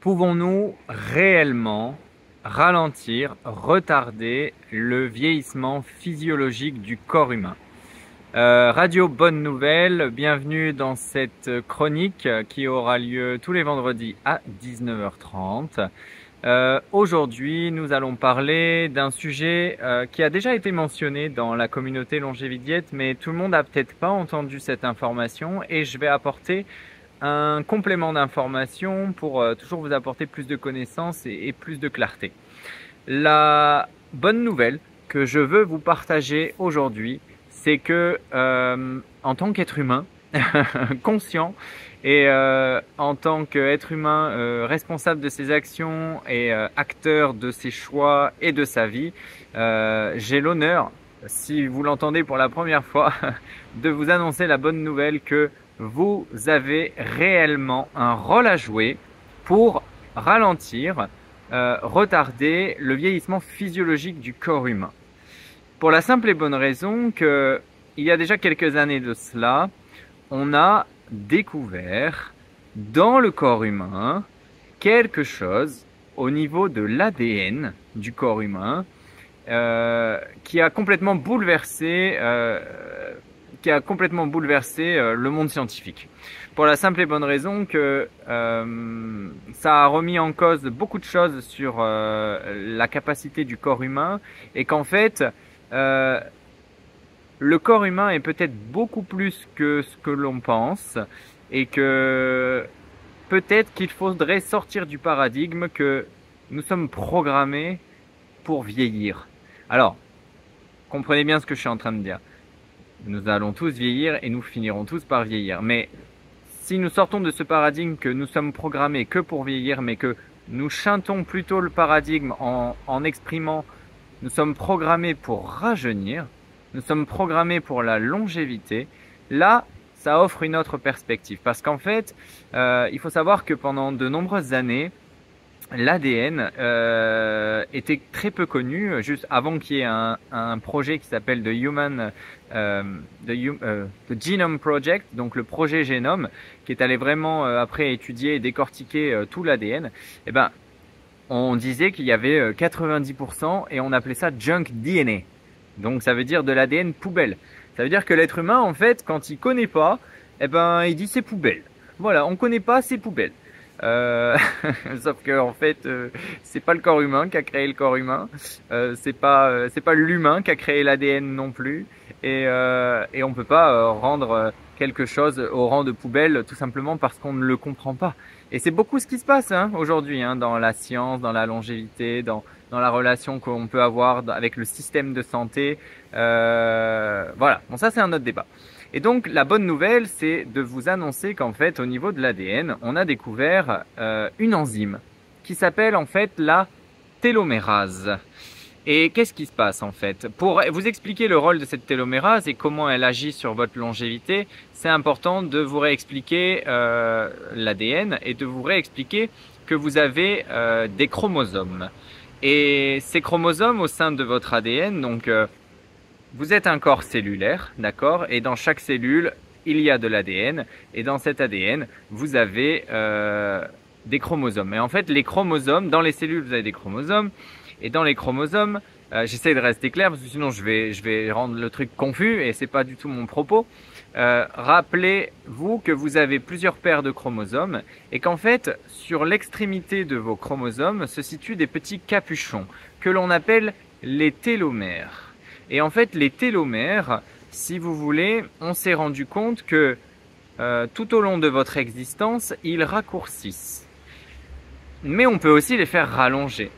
Pouvons-nous réellement ralentir, retarder le vieillissement physiologique du corps humain? Radio Bonne Nouvelle, bienvenue dans cette chronique qui aura lieu tous les vendredis à 19h30. Aujourd'hui, nous allons parler d'un sujet qui a déjà été mentionné dans la communauté Longévidiète, mais tout le monde n'a peut-être pas entendu cette information et je vais apporter un complément d'information pour toujours vous apporter plus de connaissances et plus de clarté. La bonne nouvelle que je veux vous partager aujourd'hui, c'est que en tant qu'être humain conscient et en tant qu'être humain responsable de ses actions et acteur de ses choix et de sa vie, j'ai l'honneur, si vous l'entendez pour la première fois, de vous annoncer la bonne nouvelle que vous avez réellement un rôle à jouer pour ralentir, retarder le vieillissement physiologique du corps humain. Pour la simple et bonne raison que, il y a déjà quelques années de cela, on a découvert dans le corps humain quelque chose au niveau de l'ADN du corps humain qui a complètement bouleversé le monde scientifique. Pour la simple et bonne raison que ça a remis en cause beaucoup de choses sur la capacité du corps humain et qu'en fait, le corps humain est peut-être beaucoup plus que ce que l'on pense et que peut-être qu'il faudrait sortir du paradigme que nous sommes programmés pour vieillir. Alors, comprenez bien ce que je suis en train de dire. Nous allons tous vieillir et nous finirons tous par vieillir. Mais si nous sortons de ce paradigme que nous sommes programmés que pour vieillir, mais que nous chantons plutôt le paradigme en exprimant nous sommes programmés pour rajeunir, nous sommes programmés pour la longévité, là, ça offre une autre perspective. Parce qu'en fait, il faut savoir que pendant de nombreuses années, l'ADN était très peu connu, juste avant qu'il y ait un projet qui s'appelle The Genome Project, donc le projet Génome, qui est allé vraiment après étudier et décortiquer tout l'ADN. Eh ben, on disait qu'il y avait 90% et on appelait ça junk DNA. Donc ça veut dire de l'ADN poubelle. Ça veut dire que l'être humain, en fait, quand il connaît pas, eh ben, il dit c'est poubelle. Voilà, on connaît pas, c'est poubelle. Sauf que en fait, c'est pas le corps humain qui a créé le corps humain, c'est pas l'humain qui a créé l'ADN non plus, et on peut pas rendre quelque chose au rang de poubelle tout simplement parce qu'on ne le comprend pas. Et c'est beaucoup ce qui se passe aujourd'hui dans la science, dans la longévité, dans la relation qu'on peut avoir avec le système de santé. Voilà, bon ça c'est un autre débat. Et donc la bonne nouvelle, c'est de vous annoncer qu'en fait au niveau de l'ADN, on a découvert une enzyme qui s'appelle en fait la télomérase. Et qu'est-ce qui se passe en fait? Pour vous expliquer le rôle de cette télomérase et comment elle agit sur votre longévité, c'est important de vous réexpliquer l'ADN et de vous réexpliquer que vous avez des chromosomes. Et ces chromosomes au sein de votre ADN, donc vous êtes un corps cellulaire, d'accord? Et dans chaque cellule, il y a de l'ADN. Et dans cet ADN, vous avez des chromosomes. Et en fait, les chromosomes, dans les cellules, vous avez des chromosomes. Et dans les chromosomes, j'essaie de rester clair parce que sinon je vais rendre le truc confus et c'est pas du tout mon propos. Rappelez-vous que vous avez plusieurs paires de chromosomes et qu'en fait, sur l'extrémité de vos chromosomes se situent des petits capuchons que l'on appelle les télomères. Et en fait, les télomères, si vous voulez, on s'est rendu compte que tout au long de votre existence, ils raccourcissent. Mais on peut aussi les faire rallonger.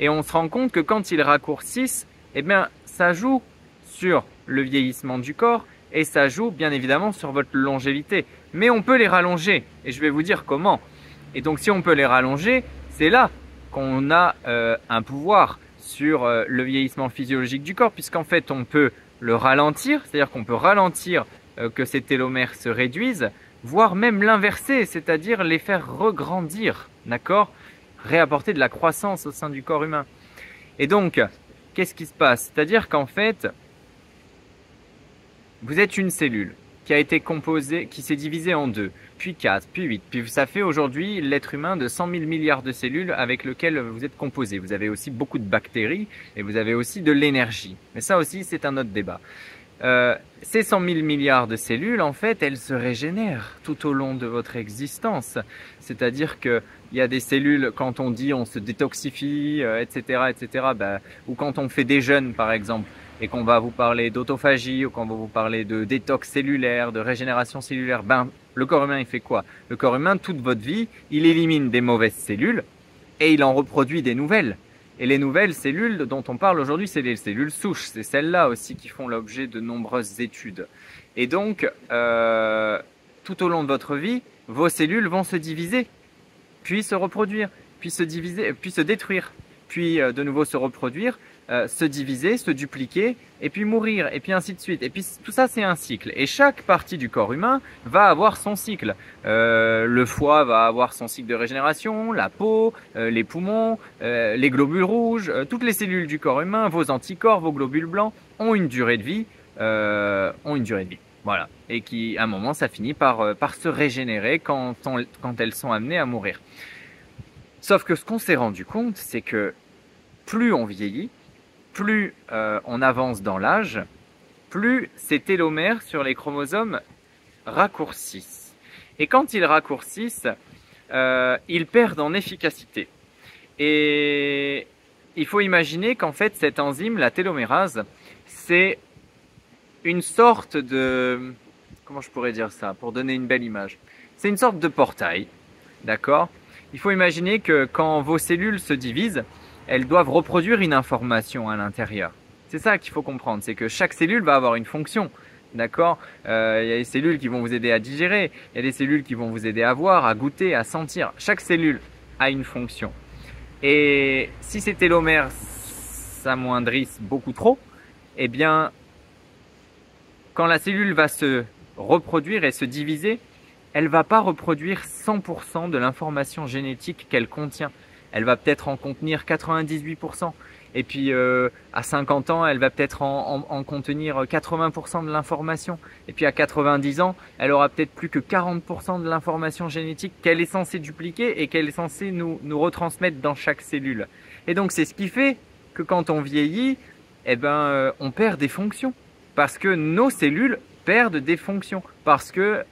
Et on se rend compte que quand ils raccourcissent, eh bien, ça joue sur le vieillissement du corps et ça joue bien évidemment sur votre longévité. Mais on peut les rallonger et je vais vous dire comment. Et donc si on peut les rallonger, c'est là qu'on a un pouvoir sur le vieillissement physiologique du corps puisqu'en fait on peut le ralentir, c'est-à-dire qu'on peut ralentir que ces télomères se réduisent, voire même l'inverser, c'est-à-dire les faire regrandir, d'accord ? Réapporter de la croissance au sein du corps humain. Et donc, qu'est-ce qui se passe? C'est-à-dire qu'en fait, vous êtes une cellule qui a été composé, qui s'est divisé en 2, puis 4, puis 8. Puis ça fait aujourd'hui l'être humain de 100 000 milliards de cellules avec lequel vous êtes composé. Vous avez aussi beaucoup de bactéries et vous avez aussi de l'énergie. Mais ça aussi, c'est un autre débat. Ces 100 000 milliards de cellules, en fait, elles se régénèrent tout au long de votre existence. C'est-à-dire qu'il y a des cellules, quand on dit on se détoxifie, etc., etc., ou quand on fait des jeûnes, par exemple, et qu'on va vous parler d'autophagie, ou qu'on va vous parler de détox cellulaire, de régénération cellulaire, le corps humain, il fait quoi? Le corps humain, toute votre vie, il élimine des mauvaises cellules et il en reproduit des nouvelles. Et les nouvelles cellules dont on parle aujourd'hui, c'est les cellules souches. C'est celles-là aussi qui font l'objet de nombreuses études. Et donc, tout au long de votre vie, vos cellules vont se diviser, puis se reproduire, puis se diviser, puis se détruire, puis de nouveau se reproduire, se diviser, se dupliquer, et puis mourir, et puis ainsi de suite. Et puis tout ça, c'est un cycle. Et chaque partie du corps humain va avoir son cycle. Le foie va avoir son cycle de régénération, la peau, les poumons, les globules rouges, toutes les cellules du corps humain, vos anticorps, vos globules blancs ont une durée de vie, Voilà. Et qui, à un moment, ça finit par se régénérer quand elles sont amenées à mourir. Sauf que ce qu'on s'est rendu compte, c'est que plus on vieillit, plus on avance dans l'âge, plus ces télomères sur les chromosomes raccourcissent. Et quand ils raccourcissent, ils perdent en efficacité. Et il faut imaginer qu'en fait, cette enzyme, la télomérase, c'est une sorte de... Comment je pourrais dire ça pour donner une belle image? C'est une sorte de portail, d'accord? Il faut imaginer que quand vos cellules se divisent, elles doivent reproduire une information à l'intérieur. C'est ça qu'il faut comprendre, c'est que chaque cellule va avoir une fonction, d'accord? Il y a des cellules qui vont vous aider à digérer, il y a des cellules qui vont vous aider à voir, à goûter, à sentir. Chaque cellule a une fonction. Et si ces télomères s'amoindrissent beaucoup trop, eh bien, quand la cellule va se reproduire et se diviser, elle va pas reproduire 100% de l'information génétique qu'elle contient. Elle va peut-être en contenir 98%. Et puis à 50 ans, elle va peut-être en contenir 80% de l'information. Et puis à 90 ans, elle aura peut-être plus que 40% de l'information génétique qu'elle est censée dupliquer et qu'elle est censée nous retransmettre dans chaque cellule. Et donc c'est ce qui fait que quand on vieillit, on perd des fonctions. Parce que nos cellules perdent des fonctions. Parce que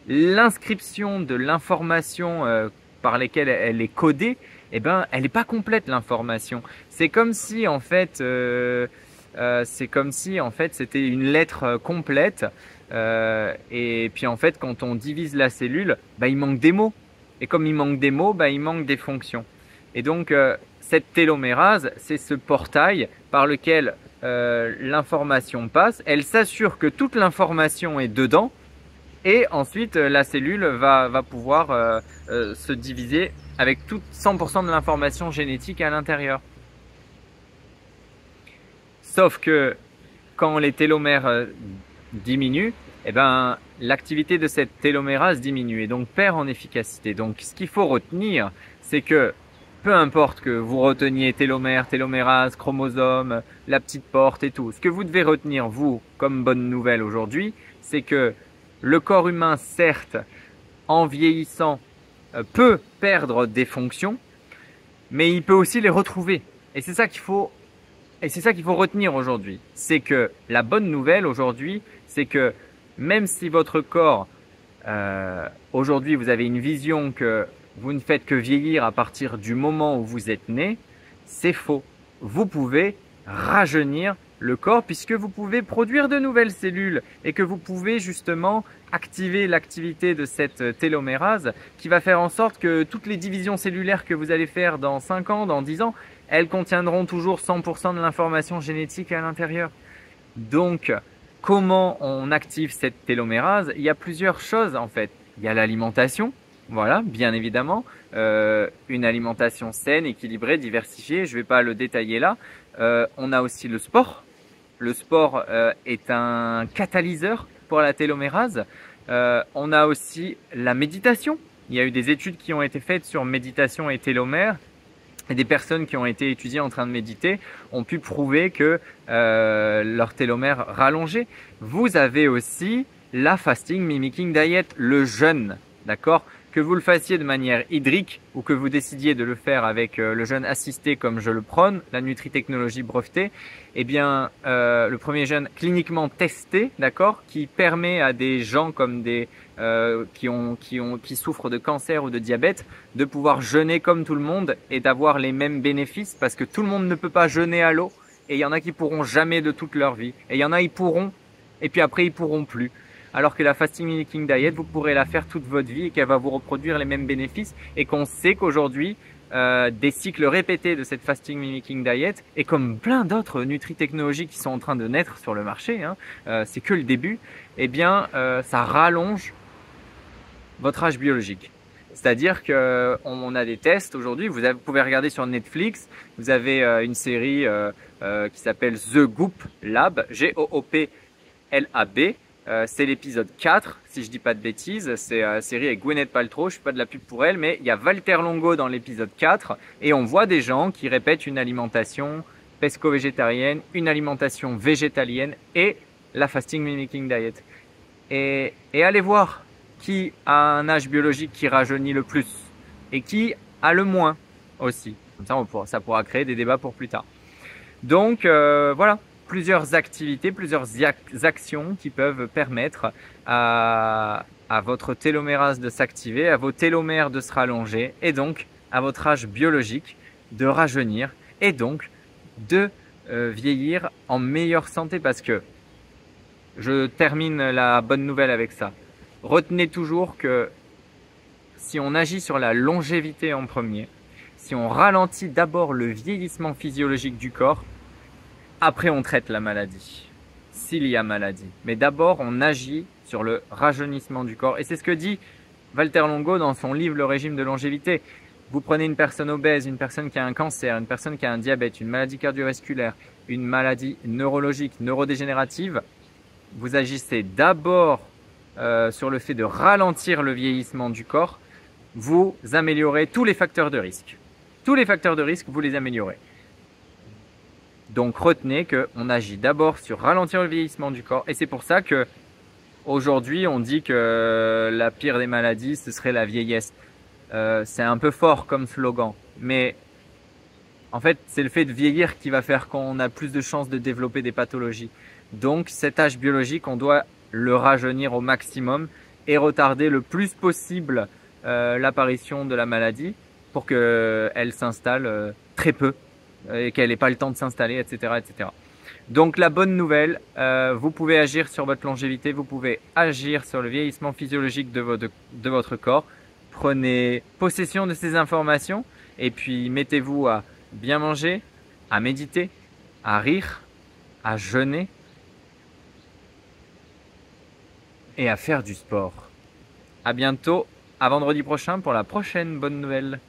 l'inscription de l'information par lesquelles elle est codée, elle n'est pas complète l'information. C'est comme si en fait, c'était une lettre complète. Et puis en fait, quand on divise la cellule, il manque des mots. Et comme il manque des mots, il manque des fonctions. Et donc cette télomérase, c'est ce portail par lequel l'information passe. Elle s'assure que toute l'information est dedans. Et ensuite, la cellule va pouvoir se diviser avec tout 100% de l'information génétique à l'intérieur. Sauf que quand les télomères diminuent, l'activité de cette télomérase diminue et donc perd en efficacité. Donc ce qu'il faut retenir, c'est que peu importe que vous reteniez télomère, télomérase, chromosome, la petite porte et tout, ce que vous devez retenir, vous, comme bonne nouvelle aujourd'hui, c'est que le corps humain, certes, en vieillissant, peut perdre des fonctions, mais il peut aussi les retrouver. Et c'est ça qu'il faut retenir aujourd'hui. C'est que la bonne nouvelle aujourd'hui, c'est que même si votre corps, aujourd'hui, vous avez une vision que vous ne faites que vieillir à partir du moment où vous êtes né, c'est faux. Vous pouvez rajeunir le corps puisque vous pouvez produire de nouvelles cellules et que vous pouvez justement activer l'activité de cette télomérase qui va faire en sorte que toutes les divisions cellulaires que vous allez faire dans 5 ans, dans 10 ans, elles contiendront toujours 100% de l'information génétique à l'intérieur. Donc, comment on active cette télomérase? Il y a plusieurs choses en fait. Il y a l'alimentation, voilà, bien évidemment, une alimentation saine, équilibrée, diversifiée, je ne vais pas le détailler là. On a aussi le sport. Le sport est un catalyseur pour la télomérase. On a aussi la méditation. Il y a eu des études qui ont été faites sur méditation et télomère. Et des personnes qui ont été étudiées en train de méditer ont pu prouver que leur télomère rallongeait. Vous avez aussi la fasting mimicking diet, le jeûne, d'accord? Que vous le fassiez de manière hydrique ou que vous décidiez de le faire avec le jeûne assisté comme je le prône, la nutritechnologie brevetée, eh bien le premier jeûne cliniquement testé, d'accord, qui permet à des gens comme des qui souffrent de cancer ou de diabète de pouvoir jeûner comme tout le monde et d'avoir les mêmes bénéfices parce que tout le monde ne peut pas jeûner à l'eau et il y en a qui pourront jamais de toute leur vie et il y en a ils pourront et puis après ils pourront plus. Alors que la fasting mimicking diet, vous pourrez la faire toute votre vie et qu'elle va vous reproduire les mêmes bénéfices et qu'on sait qu'aujourd'hui, des cycles répétés de cette fasting mimicking diet et comme plein d'autres nutritechnologies qui sont en train de naître sur le marché, c'est que le début, eh bien ça rallonge votre âge biologique. C'est-à-dire qu'on a des tests aujourd'hui, vous pouvez regarder sur Netflix, vous avez une série qui s'appelle The Goop Lab, G-O-O-P-L-A-B. C'est l'épisode 4, si je dis pas de bêtises, c'est la série avec Gwyneth Paltrow, je fais pas de la pub pour elle, mais il y a Walter Longo dans l'épisode 4, et on voit des gens qui répètent une alimentation pesco-végétarienne, une alimentation végétalienne et la fasting mimicking diet. Et allez voir qui a un âge biologique qui rajeunit le plus, et qui a le moins aussi. Comme ça, ça pourra créer des débats pour plus tard. Donc voilà. Plusieurs activités, plusieurs actions qui peuvent permettre à votre télomérase de s'activer, à vos télomères de se rallonger et donc à votre âge biologique de rajeunir et donc de vieillir en meilleure santé parce que je termine la bonne nouvelle avec ça. Retenez toujours que si on agit sur la longévité en premier, si on ralentit d'abord le vieillissement physiologique du corps, après, on traite la maladie, s'il y a maladie. Mais d'abord, on agit sur le rajeunissement du corps. Et c'est ce que dit Walter Longo dans son livre Le régime de longévité. Vous prenez une personne obèse, une personne qui a un cancer, une personne qui a un diabète, une maladie cardiovasculaire, une maladie neurologique, neurodégénérative. Vous agissez d'abord sur le fait de ralentir le vieillissement du corps. Vous améliorez tous les facteurs de risque. Tous les facteurs de risque, vous les améliorez. Donc retenez qu'on agit d'abord sur ralentir le vieillissement du corps et c'est pour ça que aujourd'hui on dit que la pire des maladies ce serait la vieillesse. C'est un peu fort comme slogan, mais en fait c'est le fait de vieillir qui va faire qu'on a plus de chances de développer des pathologies. Donc cet âge biologique on doit le rajeunir au maximum et retarder le plus possible l'apparition de la maladie pour qu'elle s'installe très peu. Et qu'elle n'ait pas le temps de s'installer, etc., etc. Donc la bonne nouvelle, vous pouvez agir sur votre longévité, vous pouvez agir sur le vieillissement physiologique de votre corps. Prenez possession de ces informations et puis mettez-vous à bien manger, à méditer, à rire, à jeûner et à faire du sport. À bientôt, à vendredi prochain pour la prochaine bonne nouvelle.